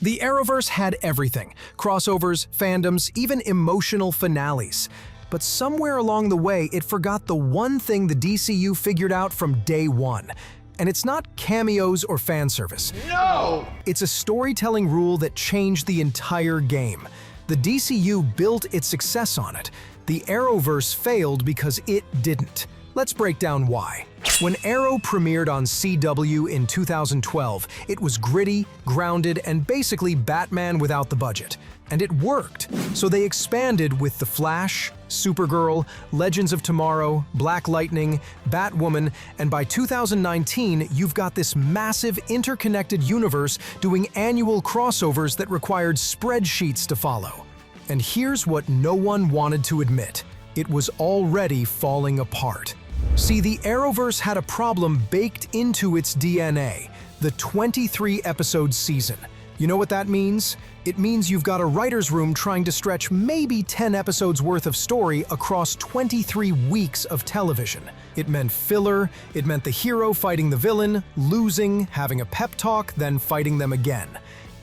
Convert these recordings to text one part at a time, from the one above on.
The Arrowverse had everything: crossovers, fandoms, even emotional finales. But somewhere along the way, it forgot the one thing the DCU figured out from day one. And it's not cameos or fan service. No! It's a storytelling rule that changed the entire game. The DCU built its success on it. The Arrowverse failed because it didn't. Let's break down why. When Arrow premiered on CW in 2012, it was gritty, grounded, and basically Batman without the budget. And it worked. So they expanded with The Flash, Supergirl, Legends of Tomorrow, Black Lightning, Batwoman, and by 2019, you've got this massive interconnected universe doing annual crossovers that required spreadsheets to follow. And here's what no one wanted to admit: it was already falling apart. See, the Arrowverse had a problem baked into its DNA: the 23-episode season. You know what that means? It means you've got a writer's room trying to stretch maybe 10 episodes worth of story across 23 weeks of television. It meant filler, it meant the hero fighting the villain, losing, having a pep talk, then fighting them again.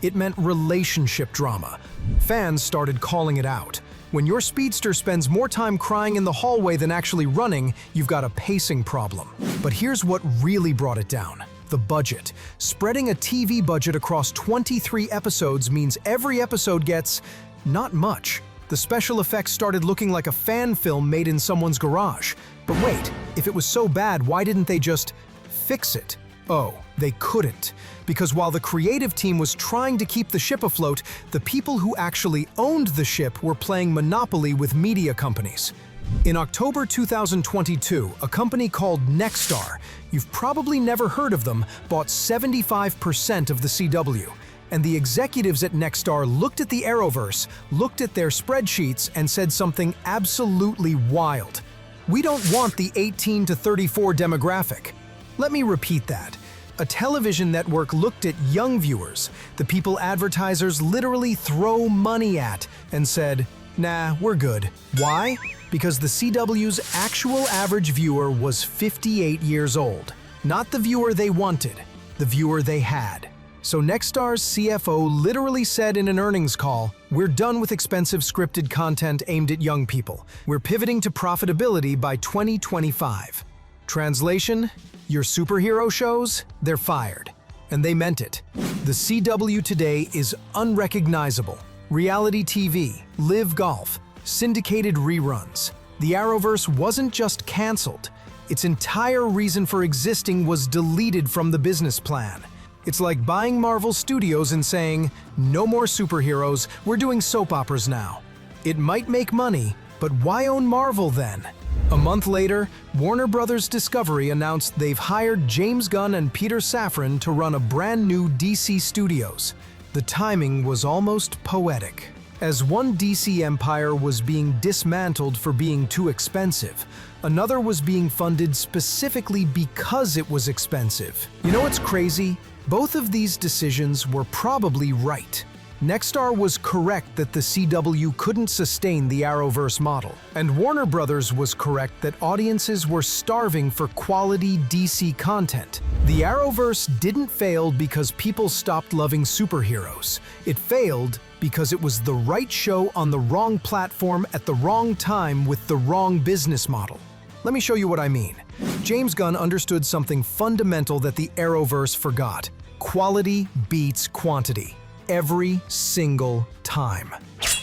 It meant relationship drama. Fans started calling it out. When your speedster spends more time crying in the hallway than actually running, you've got a pacing problem. But here's what really brought it down: the budget. Spreading a TV budget across 23 episodes means every episode gets not much. The special effects started looking like a fan film made in someone's garage. But wait, if it was so bad, why didn't they just fix it? Oh, they couldn't. Because while the creative team was trying to keep the ship afloat, the people who actually owned the ship were playing Monopoly with media companies. In October 2022, a company called Nexstar, you've probably never heard of them, bought 75% of the CW. And the executives at Nexstar looked at the Arrowverse, looked at their spreadsheets, and said something absolutely wild: "We don't want the 18 to 34 demographic." Let me repeat that. A television network looked at young viewers, the people advertisers literally throw money at, and said, "Nah, we're good." Why? Because the CW's actual average viewer was 58 years old. Not the viewer they wanted, the viewer they had. So Nexstar's CFO literally said in an earnings call, "We're done with expensive scripted content aimed at young people. We're pivoting to profitability by 2025. Translation: your superhero shows, they're fired. And they meant it. The CW today is unrecognizable. Reality TV, live golf, syndicated reruns. The Arrowverse wasn't just canceled. Its entire reason for existing was deleted from the business plan. It's like buying Marvel Studios and saying, "No more superheroes, we're doing soap operas now." It might make money, but why own Marvel then? A month later, Warner Bros. Discovery announced they've hired James Gunn and Peter Safran to run a brand new DC Studios. The timing was almost poetic. As one DC empire was being dismantled for being too expensive, another was being funded specifically because it was expensive. You know what's crazy? Both of these decisions were probably right. Nexstar was correct that the CW couldn't sustain the Arrowverse model, and Warner Bros. Was correct that audiences were starving for quality DC content. The Arrowverse didn't fail because people stopped loving superheroes. It failed because it was the right show on the wrong platform at the wrong time with the wrong business model. Let me show you what I mean. James Gunn understood something fundamental that the Arrowverse forgot: quality beats quantity. Every single time.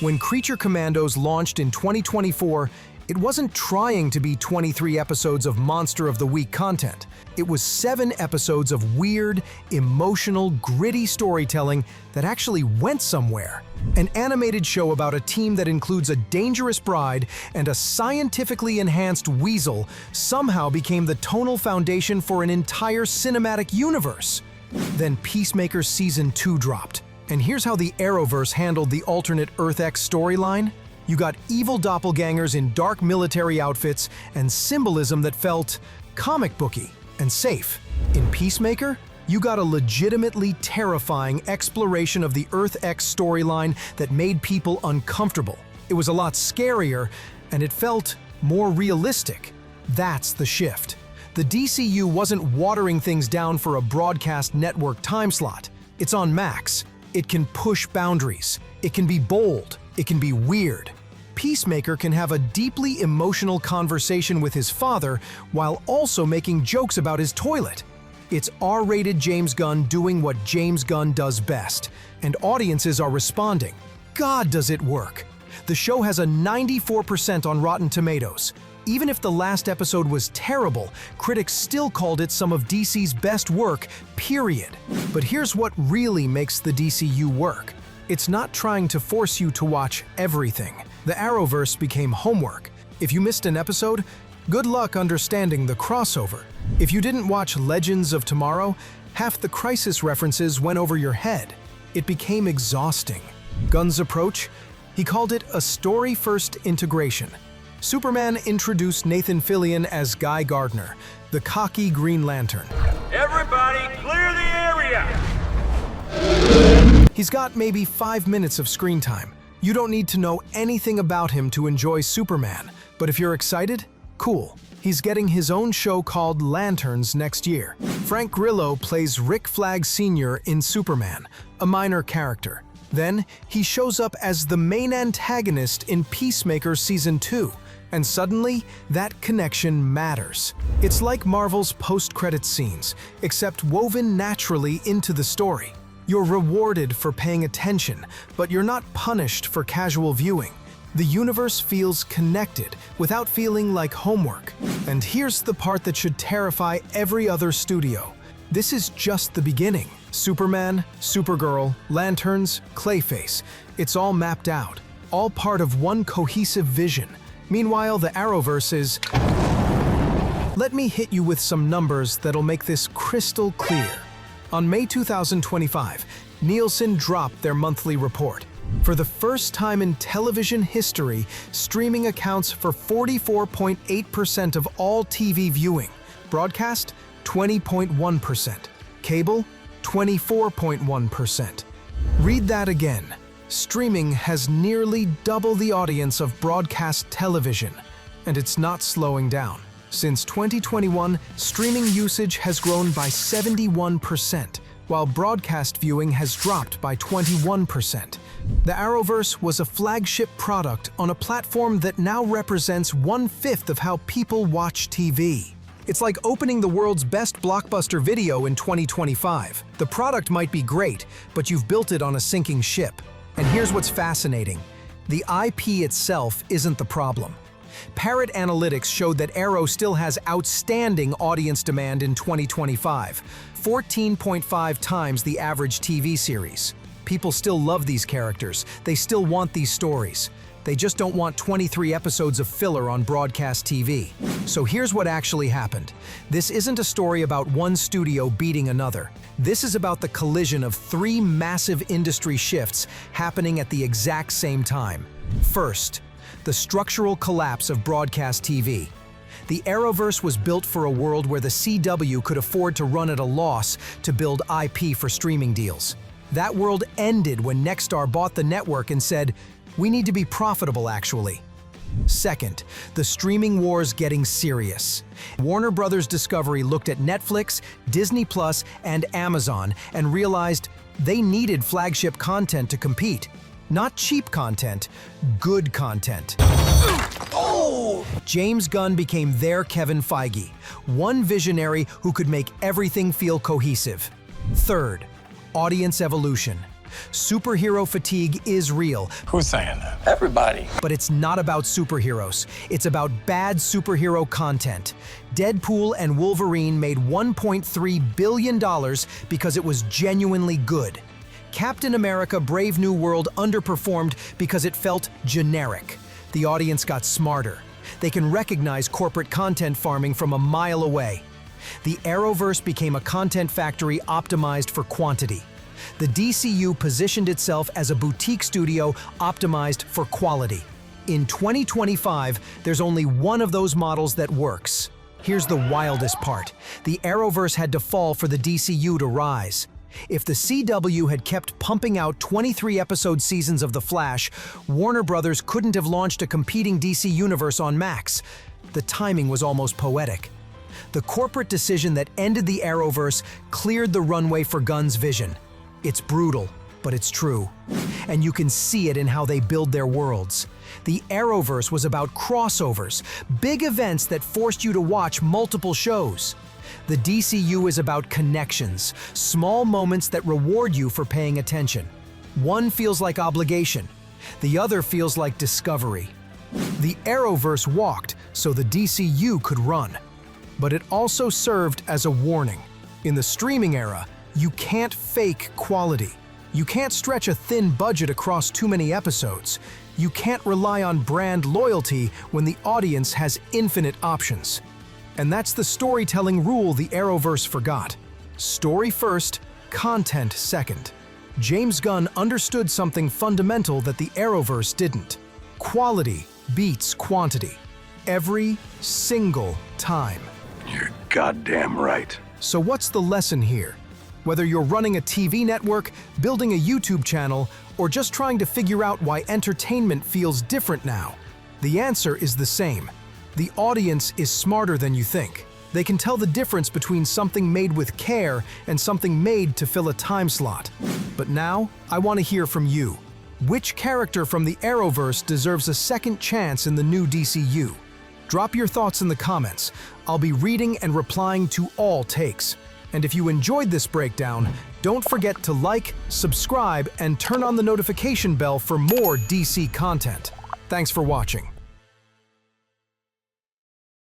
When Creature Commandos launched in 2024, it wasn't trying to be 23 episodes of Monster of the Week content. It was 7 episodes of weird, emotional, gritty storytelling that actually went somewhere. An animated show about a team that includes a dangerous bride and a scientifically enhanced weasel somehow became the tonal foundation for an entire cinematic universe. Then Peacemaker Season 2 dropped. And here's how the Arrowverse handled the alternate Earth X storyline. You got evil doppelgangers in dark military outfits and symbolism that felt comic booky and safe. In Peacemaker, you got a legitimately terrifying exploration of the Earth X storyline that made people uncomfortable. It was a lot scarier, and it felt more realistic. That's the shift. The DCU wasn't watering things down for a broadcast network time slot. It's on Max. It can push boundaries. It can be bold. It can be weird. Peacemaker can have a deeply emotional conversation with his father while also making jokes about his toilet. It's R-rated James Gunn doing what James Gunn does best, and audiences are responding. God, does it work! The show has a 94% on Rotten Tomatoes. Even if the last episode was terrible, critics still called it some of DC's best work, period. But here's what really makes the DCU work. It's not trying to force you to watch everything. The Arrowverse became homework. If you missed an episode, good luck understanding the crossover. If you didn't watch Legends of Tomorrow, half the Crisis references went over your head. It became exhausting. Gunn's approach? He called it a story-first integration. Superman introduced Nathan Fillion as Guy Gardner, the cocky Green Lantern. Everybody, clear the area! He's got maybe 5 minutes of screen time. You don't need to know anything about him to enjoy Superman, but if you're excited, cool. He's getting his own show called Lanterns next year. Frank Grillo plays Rick Flag Sr. in Superman, a minor character. Then, he shows up as the main antagonist in Peacemaker Season 2, and suddenly, that connection matters. It's like Marvel's post-credit scenes, except woven naturally into the story. You're rewarded for paying attention, but you're not punished for casual viewing. The universe feels connected without feeling like homework. And here's the part that should terrify every other studio. This is just the beginning. Superman, Supergirl, Lanterns, Clayface. It's all mapped out, all part of one cohesive vision. Meanwhile, the Arrowverse is... Let me hit you with some numbers that'll make this crystal clear. On May 2025, Nielsen dropped their monthly report. For the first time in television history, streaming accounts for 44.8% of all TV viewing. Broadcast, 20.1%. Cable, 24.1%. Read that again. Streaming has nearly double the audience of broadcast television, and it's not slowing down. Since 2021, streaming usage has grown by 71%, while broadcast viewing has dropped by 21%. The Arrowverse was a flagship product on a platform that now represents 1/5 of how people watch TV. It's like opening the world's best blockbuster video in 2025. The product might be great, but you've built it on a sinking ship. And here's what's fascinating. The IP itself isn't the problem. Parrot Analytics showed that Arrow still has outstanding audience demand in 2025, 14.5 times the average TV series. People still love these characters. They still want these stories. They just don't want 23 episodes of filler on broadcast TV. So here's what actually happened. This isn't a story about one studio beating another. This is about the collision of 3 massive industry shifts happening at the exact same time. First, the structural collapse of broadcast TV. The Arrowverse was built for a world where the CW could afford to run at a loss to build IP for streaming deals. That world ended when Nexstar bought the network and said, "We need to be profitable, actually." Second, the streaming war's getting serious. Warner Bros. Discovery looked at Netflix, Disney+, and Amazon and realized they needed flagship content to compete. Not cheap content, good content. James Gunn became their Kevin Feige, one visionary who could make everything feel cohesive. Third, audience evolution. Superhero fatigue is real. Who's saying that? Everybody. But it's not about superheroes. It's about bad superhero content. Deadpool and Wolverine made $1.3 billion because it was genuinely good. Captain America: Brave New World underperformed because it felt generic. The audience got smarter. They can recognize corporate content farming from a mile away. The Arrowverse became a content factory optimized for quantity. The DCU positioned itself as a boutique studio optimized for quality. In 2025, there's only one of those models that works. Here's the wildest part. The Arrowverse had to fall for the DCU to rise. If the CW had kept pumping out 23-episode seasons of The Flash, Warner Bros. Couldn't have launched a competing DC universe on Max. The timing was almost poetic. The corporate decision that ended the Arrowverse cleared the runway for Gunn's vision. It's brutal, but it's true. And you can see it in how they build their worlds. The Arrowverse was about crossovers, big events that forced you to watch multiple shows. The DCU is about connections, small moments that reward you for paying attention. One feels like obligation, the other feels like discovery. The Arrowverse walked so the DCU could run. But it also served as a warning. In the streaming era, you can't fake quality. You can't stretch a thin budget across too many episodes. You can't rely on brand loyalty when the audience has infinite options. And that's the storytelling rule the Arrowverse forgot. Story first, content second. James Gunn understood something fundamental that the Arrowverse didn't. Quality beats quantity. Every single time. You're goddamn right. So what's the lesson here? Whether you're running a TV network, building a YouTube channel, or just trying to figure out why entertainment feels different now, the answer is the same. The audience is smarter than you think. They can tell the difference between something made with care and something made to fill a time slot. But now, I want to hear from you. Which character from the Arrowverse deserves a second chance in the new DCU? Drop your thoughts in the comments. I'll be reading and replying to all takes. And if you enjoyed this breakdown, don't forget to like, subscribe, and turn on the notification bell for more DC content. Thanks for watching.